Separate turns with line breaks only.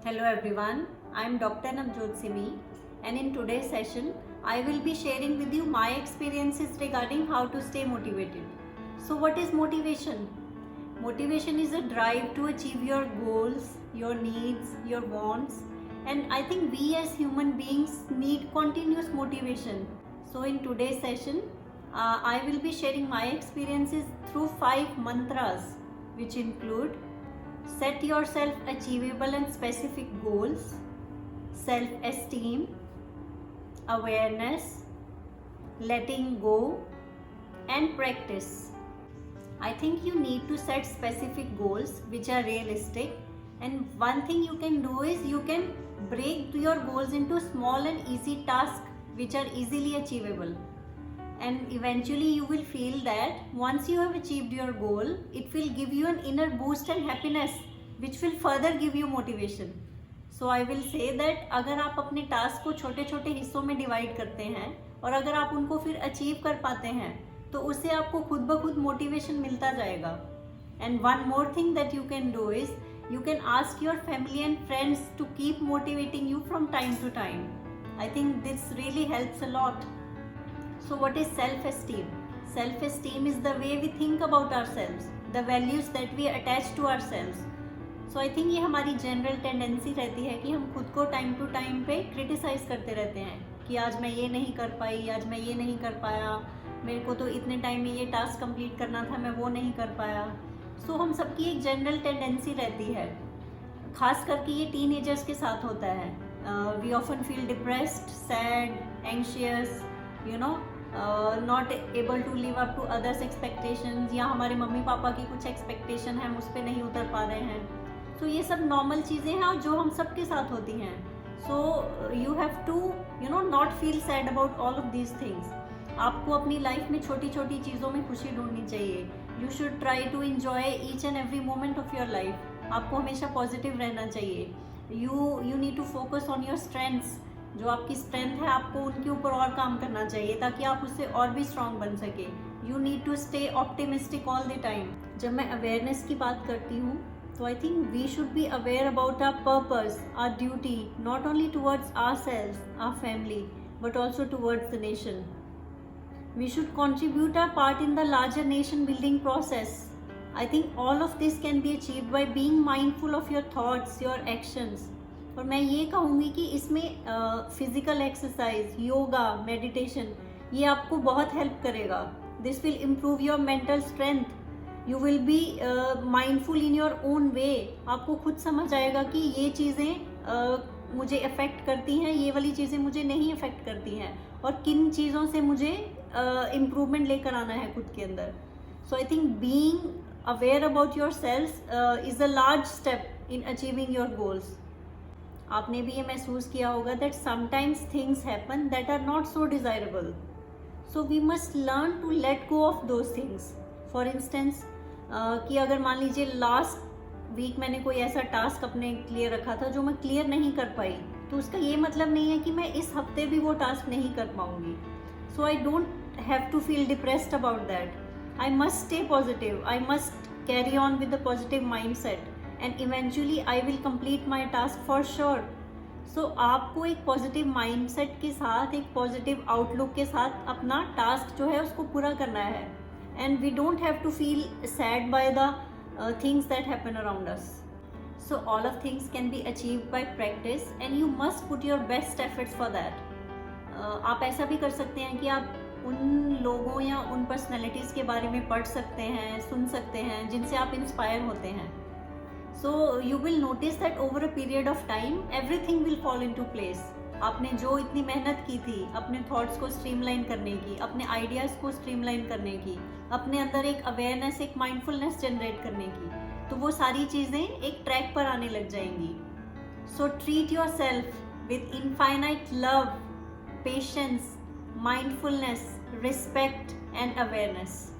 Hello everyone, I am Dr. Navjot Simi, and in today's session I will be sharing with you my experiences regarding how to stay motivated. So what is motivation? Motivation is a drive to achieve your goals, your needs, your wants, and I think we as human beings need continuous motivation. So in today's session I will be sharing my experiences through 5 mantras, which include: set yourself achievable and specific goals, self-esteem, awareness, letting go, and practice. I think you need to set specific goals which are realistic, and one thing you can do is you can break your goals into small and easy tasks which are easily achievable. And eventually you will feel that once you have achieved your goal, it will give you an inner boost and happiness which will further give you motivation. So I will say that अगर आप अपने task को छोटे छोटे हिस्सों में divide करते हैं और अगर आप उनको फिर अचीव कर पाते हैं तो उससे आपको खुद ब खुद मोटिवेशन मिलता जाएगा. And one more thing that you can do is you can ask your family and friends to keep motivating you from time to time. I think this really helps a lot. So what is self-esteem? Self-esteem is the way we think about ourselves, the values that we attach to ourselves. So I think ये हमारी general tendency रहती है कि हम खुद को time to time पे criticise करते रहते हैं कि आज मैं ये नहीं कर पाई, आज मैं ये नहीं कर पाया, मेरे को तो इतने टाइम में ये टास्क कंप्लीट करना था, मैं वो नहीं कर पाया. सो हम सबकी एक जनरल टेंडेंसी रहती है, खास करके ये टीनेजर्स के साथ होता है. We often feel depressed, sad, anxious, not able to live up to others expectations, या हमारे मम्मी पापा की कुछ एक्सपेक्टेशन है हम उस पर नहीं उतर पा रहे हैं. तो ये सब नॉर्मल चीज़ें हैं और जो हम सबके साथ होती हैं. So you have to not feel sad about all of these things. आपको अपनी लाइफ में छोटी छोटी चीज़ों में खुशी ढूंढनी चाहिए. You should try to enjoy each and every moment of your life. आपको हमेशा पॉजिटिव रहना चाहिए. You need to focus on your strengths. जो आपकी स्ट्रेंथ है आपको उनके ऊपर और काम करना चाहिए ताकि आप उससे और भी स्ट्रांग बन सके. You need to stay optimistic all the time. जब मैं अवेयरनेस की बात करती हूँ तो I think we should be aware about our purpose, our duty, not only towards ourselves, our family, but also towards the nation. We should contribute our part in the larger nation building process. I think all of this can be achieved by being mindful of your thoughts, your actions. और मैं ये कहूँगी कि इसमें physical exercise, yoga, meditation ये आपको बहुत help करेगा. This will improve your mental strength. You will be mindful in your own way. आपको खुद समझ आएगा कि ये चीज़ें मुझे अफेक्ट करती हैं, ये वाली चीज़ें मुझे नहीं अफेक्ट करती हैं, और किन चीज़ों से मुझे इम्प्रूवमेंट लेकर आना है खुद के अंदर. So I think being aware about your self is a large step in achieving your goals. आपने भी ये महसूस किया होगा that sometimes things happen that are not so desirable. So we must learn to let go of those things. For instance कि अगर मान लीजिए लास्ट वीक मैंने कोई ऐसा टास्क अपने क्लियर रखा था जो मैं क्लियर नहीं कर पाई, तो उसका ये मतलब नहीं है कि मैं इस हफ्ते भी वो टास्क नहीं कर पाऊंगी. So I don't have to feel depressed about that. I must stay positive. I must carry on with the positive mind set and eventually I will complete my task for sure. So आपको एक positive mind set के साथ, एक positive outlook के साथ अपना task जो है उसको पूरा करना है. And we don't have to feel sad by the things that happen around us. So all of things can be achieved by practice and you must put your best efforts for that. आप ऐसा भी कर सकते हैं कि आप उन लोगों या उन पर्सनैलिटीज़ के बारे में पढ़ सकते हैं, सुन सकते हैं जिनसे आप इंस्पायर होते हैं. So you will notice that over a period of time everything will fall into place. आपने जो इतनी मेहनत की थी अपने थॉट्स को स्ट्रीमलाइन करने की, अपने आइडियाज़ को स्ट्रीमलाइन करने की, अपने अंदर एक अवेयरनेस, एक माइंडफुलनेस जनरेट करने की, तो वो सारी चीज़ें एक ट्रैक पर आने लग जाएंगी. So treat your self with infinite love, patience, mindfulness, respect and awareness.